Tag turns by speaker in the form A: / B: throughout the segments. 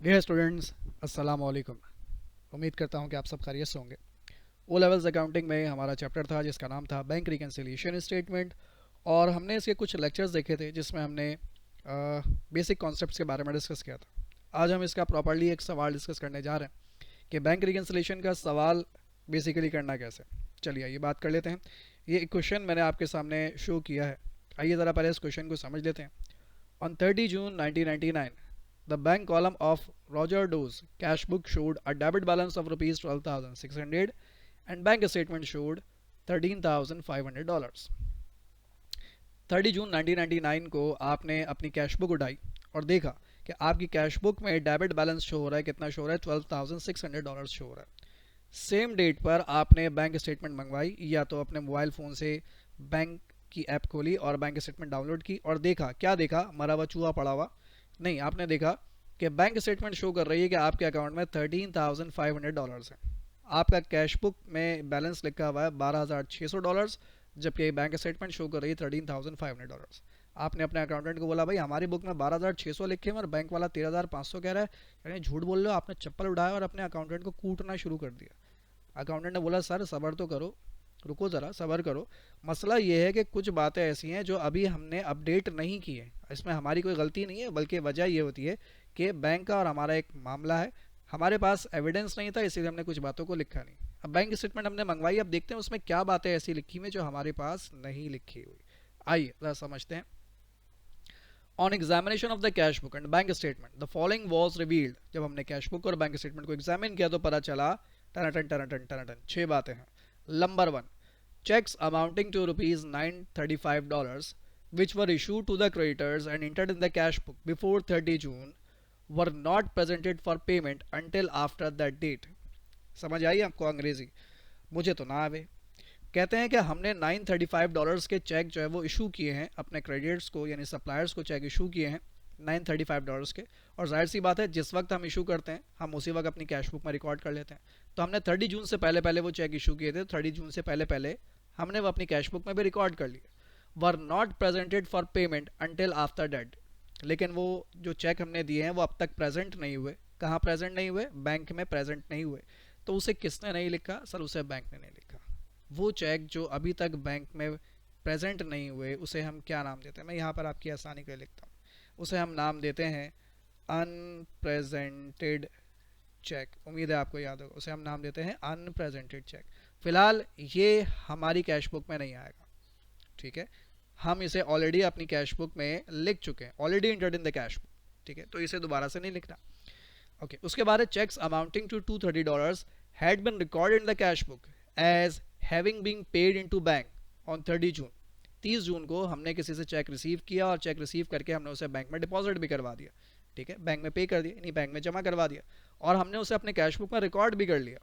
A: Dear students, अस्सलाम वालेकुम। उम्मीद करता हूँ कि आप सब खैरियत से होंगे। ओ लेवल्स अकाउंटिंग में हमारा चैप्टर था जिसका नाम था बैंक रिकन्सिलिएशन स्टेटमेंट, और हमने इसके कुछ लेक्चर्स देखे थे जिसमें हमने बेसिक कॉन्सेप्ट्स के बारे में डिस्कस किया था। आज हम इसका प्रॉपर्ली एक सवाल डिस्कस करने जा रहे हैं कि बैंक रिकन्सिलिएशन का सवाल बेसिकली करना कैसे। चलिए ये बात कर लेते हैं। ये एक क्वेश्चन मैंने आपके सामने शो किया है। आइए ज़रा पहले इस क्वेश्चन को समझ लेते हैं। On 30 June 1999, the bank column of Roger Doe's cash book showed a debit balance of rupees 12,600 and bank statement showed $13,500। 30 जून 1999 को आपने अपनी कैश बुक उठाई और देखा कि आपकी कैश बुक में डेबिट बैलेंस शो हो रहा है। कितना शो हो रहा है? $12,600 शो हो रहा है। सेम डेट पर आपने बैंक स्टेटमेंट मंगवाई, या तो अपने मोबाइल फ़ोन से बैंक की ऐप खोली और बैंक स्टेटमेंट डाउनलोड की और देखा। क्या देखा? मरा हुआ चूहा पड़ा हुआ नहीं, आपने देखा कि बैंक स्टेटमेंट शो कर रही है कि आपके अकाउंट में $13,500 है। आपका कैश बुक में बैलेंस लिखा हुआ है $12,600, जबकि बैंक स्टेटमेंट शो कर रही है $13,500। आपने अपने अकाउंटेंट को बोला, भाई हमारी बुक में 12,600 लिखे हैं और बैंक वाला 13,500 कह रहा है, यानी झूठ बोल रहे हो। आपने चप्पल उठाया और अपने अकाउंटेंट को कूटना शुरू कर दिया। अकाउंटेंट ने बोला, सर सब्र तो करो, रुको ज़रा सब्र करो। मसला ये है कि कुछ बातें ऐसी हैं जो अभी हमने अपडेट नहीं की है। इसमें हमारी कोई गलती नहीं है, बल्कि वजह ये होती है कि बैंक का और हमारा एक मामला है। हमारे पास एविडेंस नहीं था, इसीलिए हमने कुछ बातों को लिखा नहीं। अब बैंक स्टेटमेंट हमने मंगवाई, अब देखते हैं उसमें क्या बातें ऐसी लिखी हुई जो हमारे पास नहीं लिखी हुई। आइए ज़रा समझते हैं। On examination of the cash book and bank statement the following was revealed. जब हमने कैश बुक और बैंक स्टेटमेंट को एग्जामिन किया तो पता चला टनाटन टनाटन टनाटन 6 बातें हैं। Number 1, checks amounting to rupees $935 which were issued to the creditors and entered in the cash book before 30 June were not presented for payment until after that date। समझ आई आपको अंग्रेजी? मुझे तो ना आवे। कहते हैं कि हमने $935 के चेक जो है वो इशू किए हैं अपने क्रेडिटर्स को, यानी सप्लायर्स को चेक इशू किए हैं $935 के। और जाहिर सी बात है, जिस वक्त हम इशू करते हैं हम उसी वक्त अपनी कैश बुक में रिकॉर्ड कर लेते हैं। तो हमने 30 जून से पहले पहले वो चेक इशू किए थे। 30 जून से पहले पहले हमने वो अपनी कैश बुक में भी रिकॉर्ड कर लिए। Were not presented for payment until after date. लेकिन वो जो चेक हमने दिए हैं वो अब तक प्रेजेंट नहीं हुए। कहाँ प्रेजेंट नहीं हुए? बैंक में प्रेजेंट नहीं हुए। तो उसे किसने नहीं लिखा? सर उसे बैंक ने नहीं लिखा। वो चेक जो अभी तक बैंक में प्रेजेंट नहीं हुए उसे हम क्या नाम देते हैं? मैं यहाँ पर आपकी आसानी के लिए लिखता हूँ। उसे हम नाम देते हैं अनप्रेजेंटेड चेक। उम्मीद है आपको याद होगा। उसे हम नाम देते हैं अनप्रेजेंटेड चेक। फिलहाल ये हमारी कैश बुक में नहीं आएगा, ठीक है। हम इसे ऑलरेडी अपनी कैश बुक में लिख चुके हैं, already entered in the cash book, ठीक है। तो इसे दोबारा से नहीं लिखना। ओके, उसके बाद cheques amounting to $230 had been recorded in the cash book as having been paid into bank on 30 June. 30 जून को हमने किसी से चेक रिसीव किया और चेक रिसीव करके हमने उसे बैंक में डिपॉजिट भी करवा दिया, ठीक है। बैंक में पे कर दिया, यानी बैंक में जमा करवा दिया, और हमने उसे अपने कैश बुक में रिकॉर्ड भी कर लिया।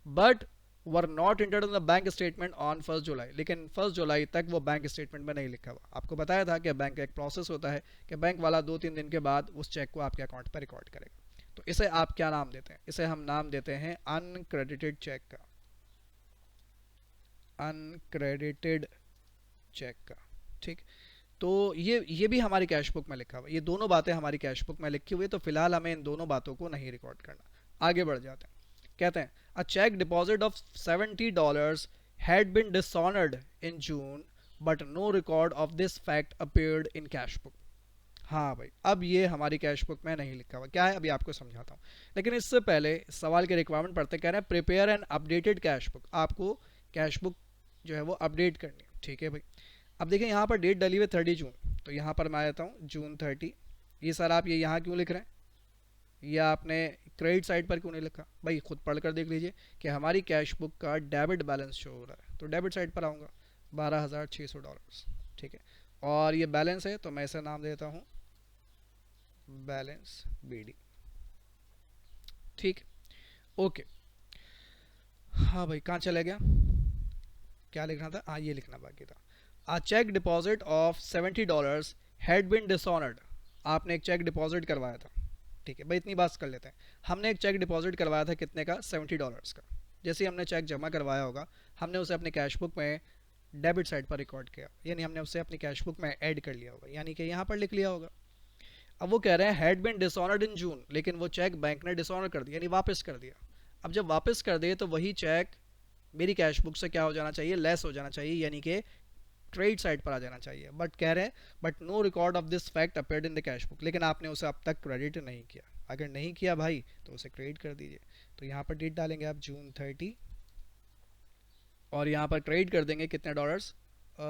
A: But were not entered in the bank statement on 1 जुलाई। लेकिन 1 जुलाई तक वो बैंक स्टेटमेंट में नहीं लिखा हुआ। आपको बताया था कि बैंक का एक प्रोसेस होता है कि बैंक वाला 2-3 दिन के बाद उस चेक को आपके अकाउंट पर रिकॉर्ड करेगा। तो इसे आप क्या नाम देते हैं? इसे हम नाम देते हैं अनक्रेडिटेड चेक का। अनक्रेडिटेड चेक का, ठीक। तो ये भी हमारी कैश बुक में लिखा हुआ है। ये दोनों बातें हमारी कैश बुक में लिखी हुई है, तो फिलहाल हमें इन दोनों बातों को नहीं रिकॉर्ड करना। आगे बढ़ जाते हैं। कहते हैं a cheque deposit of $70 had been dishonoured in June but no record of this fact appeared in cash book. हाँ भाई, अब ये हमारी कैश बुक में नहीं लिखा हुआ। क्या है? अभी आपको समझाता हूँ, लेकिन इससे पहले सवाल के रिक्वायरमेंट पढ़ते। कह रहे हैं prepare an updated cash book. आपको कैश बुक जो है वो अपडेट करनी है, ठीक है भाई। अब देखिए यहाँ पर डेट डली हुई 30 जून, तो यहाँ पर मैं आ जाता हूँ जून 30। ये सर आप ये यहाँ क्यों लिख रहे हैं? या आपने क्रेडिट साइड पर क्यों नहीं लिखा? भाई खुद पढ़ कर देख लीजिए कि हमारी कैश बुक का डेबिट बैलेंस शो हो रहा है, तो डेबिट साइड पर आऊँगा $12,600, ठीक है। और ये बैलेंस है तो मैं इसे नाम देता हूँ बैलेंस BD, ठीक। ओके, हाँ भाई कहाँ चले गया? क्या लिखना था? हाँ ये लिखना बाकी था। A check deposit of $70 had been dishonored। आपने एक चेक डिपॉजिट करवाया था, ठीक है भाई। इतनी बात कर लेते हैं। हमने एक चेक डिपॉजिट करवाया था, कितने का? $70 का। जैसे ही हमने चेक जमा करवाया होगा, हमने उसे अपनी कैश बुक में डेबिट साइड पर रिकॉर्ड किया, यानी हमने उसे अपनी कैश बुक में ऐड कर लिया होगा, यानी कि यहाँ पर लिख लिया होगा। अब वो कह रहे हैं हैड बीन डिसऑनर्ड इन जून, लेकिन वो चेक बैंक ने डिसऑनर कर दिया, यानी वापस कर दिया। अब जब वापस कर दे तो वही चेक मेरी कैश बुक से क्या हो जाना चाहिए, लेस हो जाना चाहिए, यानी कि ट्रेड साइड पर आ जाना चाहिए। बट कह रहे हैं but no record of this fact appeared in the cash book, लेकिन आपने उसे अब तक क्रेडिट नहीं किया। अगर नहीं किया भाई तो उसे क्रेडिट कर दीजिए। तो यहाँ पर डेट डालेंगे आप जून 30, और यहाँ पर क्रेडिट कर देंगे कितने डॉलर्स,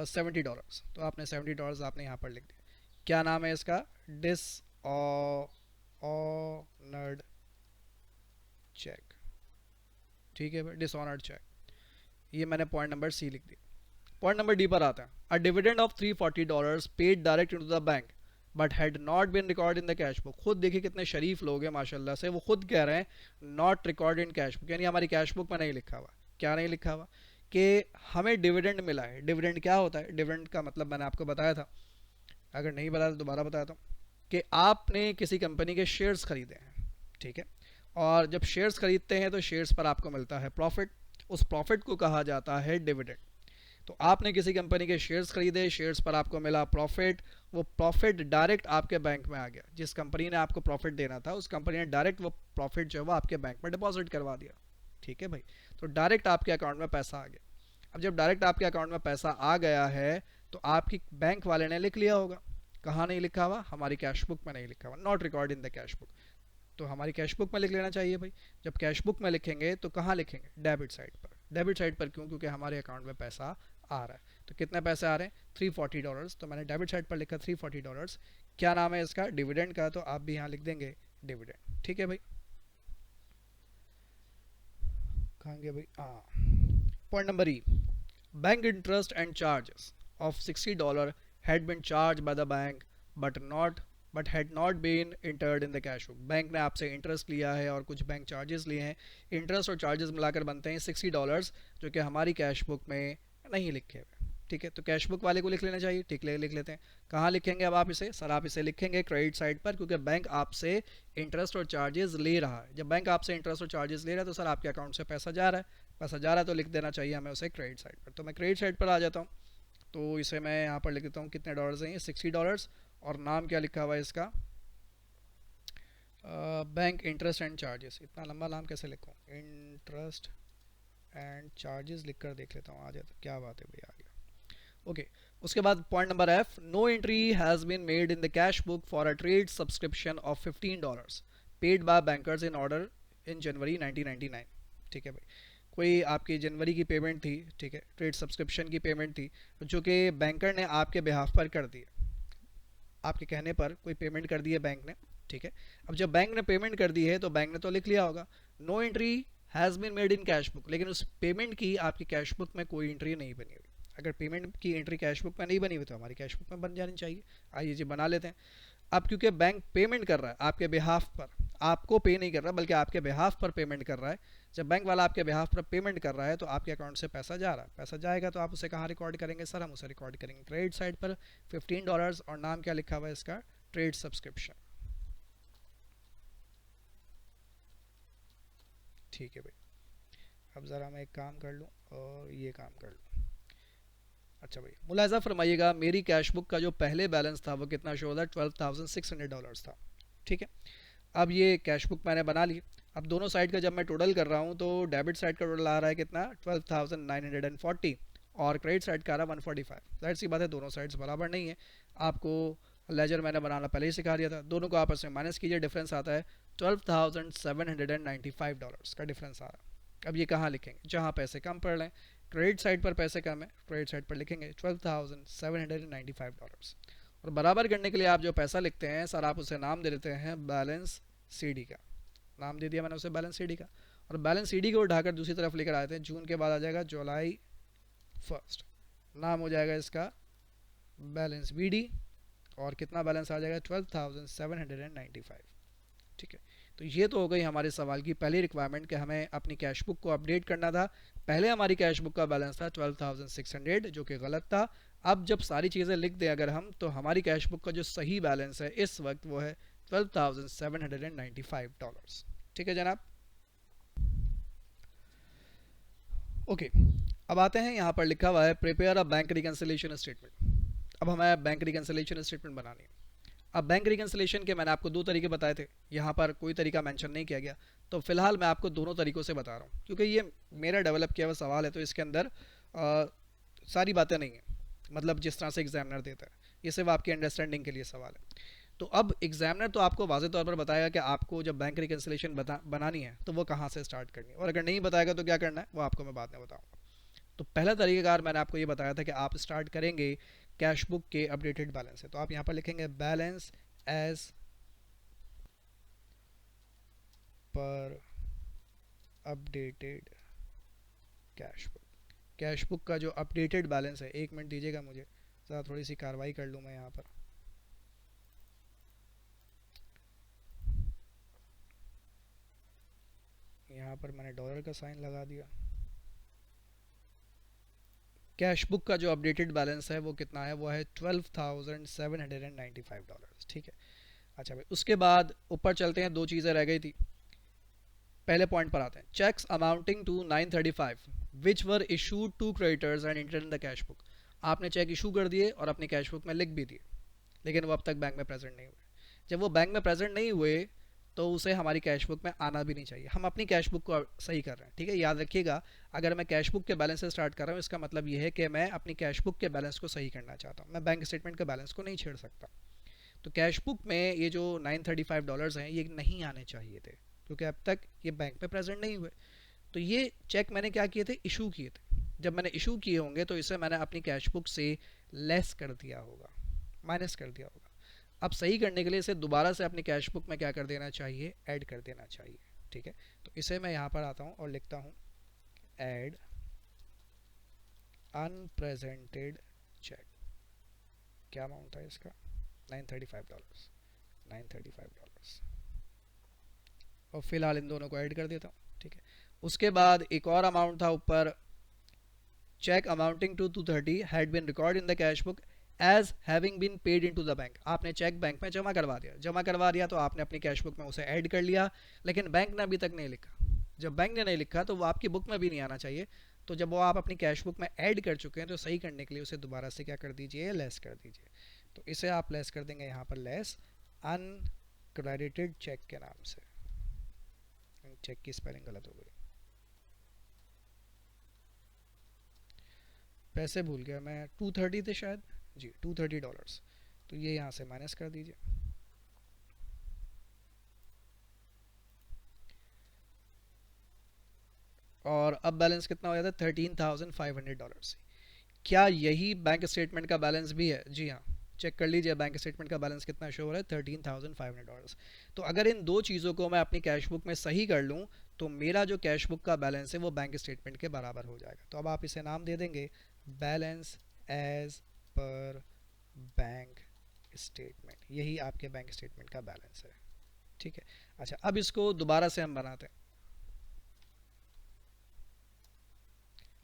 A: $70। तो आपने $70 आपने यहाँ पर लिख दिया। क्या नाम है इसका, डिसऑनर्ड चेक। ठीक है भाई, डिसऑनर्ड चेक। ये मैंने पॉइंट नंबर सी लिख दिया। पॉइंट नंबर डी पर आता है, a dividend of $340 paid direct into the bank but had not been record in the cash book. खुद देखिए कितने शरीफ लोग हैं माशाल्लाह से, वो खुद कह रहे हैं not record in cash book, यानी हमारी कैश बुक में नहीं लिखा हुआ। क्या नहीं लिखा हुआ, कि हमें डिविडेंड मिला है। डिविडेंड क्या होता है, डिविडेंड का मतलब मैंने आपको बताया था, अगर नहीं बताया तो दोबारा बताता हूँ, कि आपने किसी कंपनी के शेयर्स खरीदे हैं, ठीक है, और जब शेयर्स खरीदते हैं तो शेयर्स पर आपको मिलता है प्रॉफिट, उस प्रॉफिट को कहा जाता है डिविडेंड। तो आपने किसी कंपनी के शेयर्स खरीदे, शेयर्स पर आपको मिला प्रॉफिट, वो प्रॉफिट डायरेक्ट आपके बैंक में आ गया। जिस कंपनी ने आपको प्रॉफिट देना था उस कंपनी ने डायरेक्ट वो प्रॉफिट जो है वो आपके बैंक में डिपॉजिट करवा दिया। ठीक है भाई, तो डायरेक्ट आपके अकाउंट में पैसा आ गया। अब जब डायरेक्ट आपके अकाउंट में पैसा आ गया है तो आपकी बैंक वाले ने लिख लिया होगा। कहाँ नहीं लिखा हुआ, हमारी कैश बुक में नहीं लिखा हुआ, not record in the cash book. तो हमारी कैश बुक में लिख लेना चाहिए भाई। जब कैश बुक में लिखेंगे तो कहाँ लिखेंगे, डेबिट साइड पर। डेबिट साइड पर क्यों, क्योंकि हमारे अकाउंट में पैसा आ रहा है। तो कितने पैसे आ रहे हैं, $340। तो मैंने डेबिट साइड पर लिखा $340। क्या नाम है इसका, डिविडेंड का, तो आप भी यहाँ लिख देंगे डिविडेंड। ठीक है भाई, कहाँ गया भाई, हाँ। Point number E, bank interest and charges of $60 had been charged by the bank but had not been entered in the cash book। Bank ने आपसे इंटरेस्ट लिया है और कुछ बैंक चार्जेस लिए हैं। इंटरेस्ट और चार्जेस मिलाकर बनते हैं $60, जो कि हमारी कैश बुक में नहीं लिखे हुए। ठीक है, तो कैश बुक वाले को लिख लेना चाहिए। ठीक, लिख लेते हैं। कहाँ लिखेंगे अब आप इसे, सर आप इसे लिखेंगे क्रेडिट साइड पर, क्योंकि बैंक आपसे इंटरेस्ट और चार्जेस ले रहा है। जब बैंक आपसे इंटरेस्ट और चार्जेस ले रहा है तो सर आपके अकाउंट से पैसा जा रहा है, पैसा जा रहा है तो लिख देना चाहिए हमें उसे क्रेडिट साइड पर। तो मैं क्रेडिट साइड पर आ जाता हूँ। तो इसे मैं यहाँ पर लिख देता हूँ, कितने डॉलर्स हैं ये, $60। और नाम क्या लिखा हुआ है इसका, बैंक इंटरेस्ट एंड चार्जेस। इतना लंबा नाम कैसे लिखूँ, इंटरेस्ट एंड चार्जेस लिख कर देख लेता हूँ, आ जाता। क्या बात है भाई, आ गया। ओके, उसके बाद point number F, no entry has been made in the cash book for a trade subscription of $15 paid by bankers in order in January 1999। ठीक है भाई, कोई आपकी जनवरी की पेमेंट थी, ठीक है, ट्रेड सब्सक्रिप्शन की पेमेंट थी, जो कि बैंकर ने आपके बिहाफ पर कर दी, आपके कहने पर कोई पेमेंट कर दी है बैंक ने। ठीक है, अब जब बैंक ने पेमेंट कर दी है तो बैंक ने तो लिख लिया होगा no entry has been made in cash book, लेकिन उस पेमेंट की आपकी कैश बुक में कोई एंट्री नहीं बनी हुई। अगर पेमेंट की एंट्री कैश बुक में नहीं बनी हुई तो हमारी कैश बुक में बन जानी चाहिए। आइए जी बना लेते हैं। अब क्योंकि बैंक पेमेंट कर रहा है आपके बिहाफ पर, आपको पे नहीं कर रहा बल्कि आपके बिहाफ पर पेमेंट कर रहा है। जब बैंक वाला आपके बिहाफ पर पेमेंट कर रहा है तो आपके अकाउंट से पैसा जा रहा है, पैसा जाएगा तो आप उसे कहाँ रिकॉर्ड करेंगे, सर हम उसे रिकॉर्ड करेंगे क्रेडिट साइड पर $15। और नाम क्या लिखा हुआ है इसका, ट्रेड सब्सक्रिप्शन। ठीक है भाई, अब ज़रा मैं एक काम कर लूँ और ये काम कर लूँ। अच्छा भाई, मुलाजा फरमाइएगा, मेरी कैश बुक का जो पहले बैलेंस था वो कितना शो होता है, $12,600 था। ठीक है, अब ये कैश बुक मैंने बना ली। अब दोनों साइड का जब मैं टोटल कर रहा हूँ तो डेबिट साइड का टोटल आ रहा है कितना, 12,940, और क्रेडिट साइड का आ रहा है 145। जाहिर सी बात है दोनों साइड्स बराबर नहीं है। आपको लेजर मैंने बनाना पहले ही सिखा दिया था। दोनों को आपस में माइनस कीजिए, डिफरेंस आता है $12,795 का डिफरेंस आ रहा है। अब ये कहाँ लिखेंगे, जहाँ पैसे कम पड़ रहे हैं। क्रेडिट साइड पर पैसे कम है, क्रेडिट साइड पर लिखेंगे $12,795। और बराबर करने के लिए आप जो पैसा लिखते हैं सर आप उसे नाम दे देते हैं बैलेंस सीडी का। नाम दे दिया मैंने उसे बैलेंस सीडी का। और बैलेंस सीडी को उठाकर दूसरी तरफ लेकर आते हैं, जून के बाद आ जाएगा जुलाई 1। नाम हो जाएगा इसका बैलेंस बीडी, और कितना बैलेंस आ जाएगा 12,795। ठीक है, तो ये तो हो गई हमारे सवाल की पहली रिक्वायरमेंट कि हमें अपनी कैश बुक को अपडेट करना था। पहले हमारी कैश बुक का बैलेंस था 12,600 जो कि गलत था। अब जब सारी चीज़ें लिख दें अगर हम, तो हमारी कैश बुक का जो सही बैलेंस है इस वक्त वो है $12,795। ठीक है जनाब, ओके। अब आते हैं, यहाँ पर लिखा हुआ है prepare a bank reconciliation statement. अब हमें बैंक रिकन्सिलेशन स्टेटमेंट बनानी है। अब बैंक रिकन्सिलेशन के मैंने आपको दो तरीके बताए थे, यहाँ पर कोई तरीका मेंशन नहीं किया गया, तो फिलहाल मैं आपको दोनों तरीकों से बता रहा हूँ, क्योंकि ये मेरा डेवलप किया हुआ सवाल है, तो इसके अंदर सारी बातें नहीं हैं, मतलब जिस तरह से एग्जामिनर देता है, ये सिर्फ आपकी अंडरस्टैंडिंग के लिए सवाल है। तो अब एग्जामिनर तो आपको वाज़ेह तौर पर बताएगा कि आपको जब बैंक रिकन्सिलेशन बनानी है तो वो कहाँ से स्टार्ट करनी है, और अगर नहीं बताएगा तो क्या करना है वो आपको मैं बाद में बताऊँगा। तो पहला तरीक़ाकार मैंने आपको ये बताया था कि आप स्टार्ट करेंगे कैश बुक के अपडेटेड बैलेंस से, तो आप यहाँ पर लिखेंगे balance as per updated cash book का जो अपडेटेड बैलेंस है, एक मिनट दीजिएगा मुझे, ज़रा थोड़ी सी कार्रवाई कर लूँ मैं यहाँ पर। यहाँ पर मैंने डॉलर का साइन लगा दिया। कैश बुक का जो अपडेटेड बैलेंस है वो कितना है, वो है $12,795, ठीक है। अच्छा भाई, उसके बाद ऊपर चलते हैं, दो चीज़ें रह गई थी, पहले पॉइंट पर आते हैं। Cheques amounting to 935 which were issued to creditors and enter in the cash book. आपने चेक इशू कर दिए और अपनी कैश बुक में लिख भी दिए, लेकिन वो अब तक बैंक में प्रेजेंट नहीं हुए। जब वो बैंक में प्रेजेंट नहीं हुए तो उसे हमारी कैश बुक में आना भी नहीं चाहिए। हम अपनी कैश बुक को सही कर रहे हैं, ठीक है, याद रखिएगा। अगर मैं कैश बुक के बैलेंस से स्टार्ट कर रहा हूँ, इसका मतलब ये है कि मैं अपनी कैश बुक के बैलेंस को सही करना चाहता हूँ, मैं बैंक स्टेटमेंट के बैलेंस को नहीं छेड़ सकता। तो कैश बुक में ये जो $935 हैं ये नहीं आने चाहिए थे, क्योंकि अब तक ये बैंक में प्रेजेंट नहीं हुए। तो ये चेक मैंने क्या किए थे, इशू किए थे। जब मैंने इशू किए होंगे तो इसे मैंने अपनी कैश बुक से लेस कर दिया होगा, माइनस कर दिया होगा। अब सही करने के लिए इसे दोबारा से अपनी कैश बुक में क्या कर देना चाहिए, ऐड कर देना चाहिए, ठीक है। तो इसे मैं यहाँ पर आता हूँ और लिखता हूँ ऐड अनप्रेजेंटेड चेक। क्या अमाउंट था इसका, $935, $935, और फिलहाल इन दोनों को ऐड कर देता हूँ, ठीक है। उसके बाद एक और अमाउंट था ऊपर, cheque amounting to 230 had been record in the cash book as having been paid into the bank. आपने चेक बैंक में जमा करवा दिया तो आपने अपनी कैश बुक में उसे ऐड कर लिया, लेकिन बैंक ने अभी तक नहीं लिखा। जब बैंक ने नहीं लिखा तो वो आपकी बुक में भी नहीं आना चाहिए। तो जब वो आप अपनी कैश बुक में ऐड कर चुके हैं तो सही करने के लिए उसे दोबारा से क्या कर दीजिए, लेस कर दीजिए। तो इसे आप लेस कर देंगे यहाँ पर, लेस अनक्रेडिटेड चेक के नाम से। चेक की स्पेलिंग गलत हो गई, पैसे भूल गया मैं, 230 थे शायद जी, $230। तो ये यहाँ से माइनस कर दीजिए। और अब बैलेंस कितना हो जाता है, $13,500। क्या यही बैंक स्टेटमेंट का बैलेंस भी है? जी हाँ, चेक कर लीजिए बैंक स्टेटमेंट का बैलेंस कितना शो हो रहा है, $13,500। तो अगर इन दो चीज़ों को मैं अपनी कैश बुक में सही कर लूँ तो मेरा जो कैश बुक का बैलेंस है वो बैंक स्टेटमेंट के बराबर हो जाएगा। तो अब आप इसे नाम दे देंगे balance as per bank statement. यही आपके बैंक स्टेटमेंट का बैलेंस है, ठीक है। अच्छा, अब इसको दोबारा से हम बनाते हैं,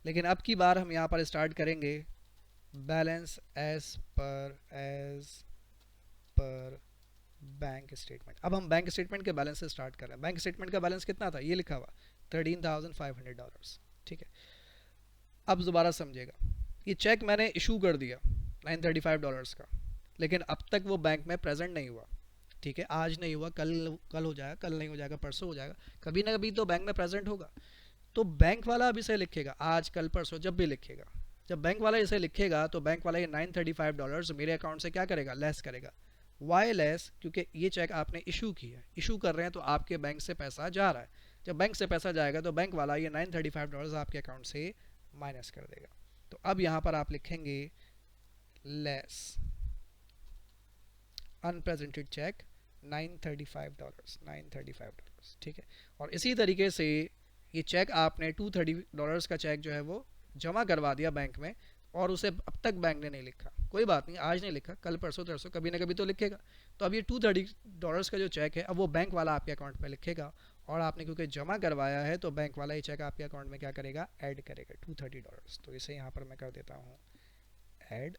A: लेकिन अब की बार हम यहाँ पर स्टार्ट करेंगे balance as per bank statement. अब हम बैंक स्टेटमेंट के बैलेंस से स्टार्ट कर रहे हैं। बैंक स्टेटमेंट का बैलेंस कितना था, ये लिखा हुआ $13,500, ठीक है। अब दोबारा समझिएगा, ये चेक मैंने इशू कर दिया $935 का, लेकिन अब तक वो बैंक में प्रेजेंट नहीं हुआ, ठीक है। आज नहीं हुआ, कल हो जाएगा, कल नहीं हो जाएगा, परसों हो जाएगा, कभी ना कभी तो बैंक में प्रेजेंट होगा। तो बैंक वाला अब इसे लिखेगा, आज कल परसों जब भी लिखेगा, जब बैंक वाला इसे लिखेगा तो बैंक वाला ये $935 मेरे अकाउंट से क्या करेगा, लेस करेगा। वाई लेस, क्योंकि ये चेक आपने इशू किया है, इशू कर रहे हैं तो आपके बैंक से पैसा जा रहा है। जब बैंक से पैसा जाएगा तो बैंक वाला ये $935 आपके अकाउंट से माइनस कर देगा। तो अब यहाँ पर आप लिखेंगे लेस अनप्रेजेंटेड चेक $935, ठीक है। और इसी तरीके से ये चेक आपने $230 का चेक जो है वो जमा करवा दिया बैंक में, और उसे अब तक बैंक ने नहीं लिखा। कोई बात नहीं, आज नहीं लिखा, कल परसों तरसों कभी ना कभी तो लिखेगा। तो अब ये $230 का जो चेक है अब वो बैंक वाला आपके अकाउंट में लिखेगा, और आपने क्योंकि जमा करवाया है तो बैंक वाला ये चेक आपके अकाउंट में क्या करेगा, ऐड करेगा $230। तो इसे यहाँ पर मैं कर देता हूँ ऐड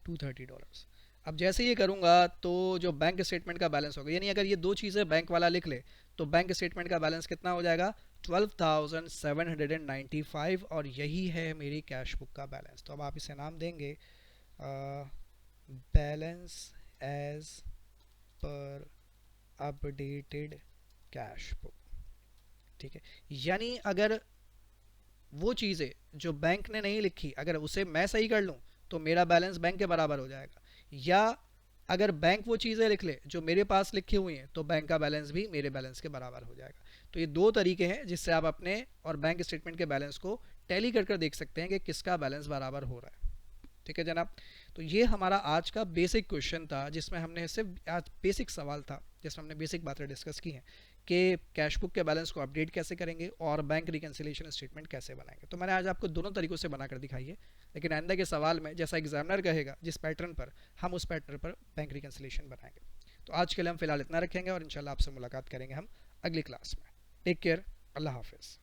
A: $230। अब जैसे ये करूँगा तो जो बैंक स्टेटमेंट का बैलेंस होगा, यानी अगर ये दो चीज़ें बैंक वाला लिख ले तो बैंक स्टेटमेंट का बैलेंस कितना हो जाएगा, 12,795, और यही है मेरी कैश बुक का बैलेंस। तो अब आप इसे नाम देंगे balance as per updated cash book. ठीक है, यानी अगर वो चीज़ें जो बैंक ने नहीं लिखी अगर उसे मैं सही कर लूँ तो मेरा बैलेंस बैंक के बराबर हो जाएगा, या अगर बैंक वो चीज़ें लिख ले जो मेरे पास लिखी हुई हैं तो बैंक का बैलेंस भी मेरे बैलेंस के बराबर हो जाएगा। तो ये दो तरीके हैं जिससे आप अपने और बैंक स्टेटमेंट के बैलेंस को टैली कर देख सकते हैं कि किसका बैलेंस बराबर हो रहा है। ठीक है जनाब, तो ये हमारा आज का बेसिक क्वेश्चन था जिसमें हमने सिर्फ आज बेसिक सवाल था जिसमें हमने बेसिक बातें डिस्कस की हैं कि कैश बुक के बैलेंस को अपडेट कैसे करेंगे और बैंक रिकन्सिलेशन स्टेटमेंट कैसे बनाएंगे। तो मैंने आज आपको दोनों तरीकों से बनाकर दिखाई है, लेकिन आइंदा के सवाल में जैसा एग्जामिनर कहेगा जिस पैटर्न पर, हम उस पैटर्न पर बैंक रिकन्सिलेशन बनाएंगे। तो आज के लिए हम फिलहाल इतना रखेंगे और इंशाल्लाह आपसे मुलाकात करेंगे हम अगली क्लास में। टेक केयर, अल्लाह हाफिज़।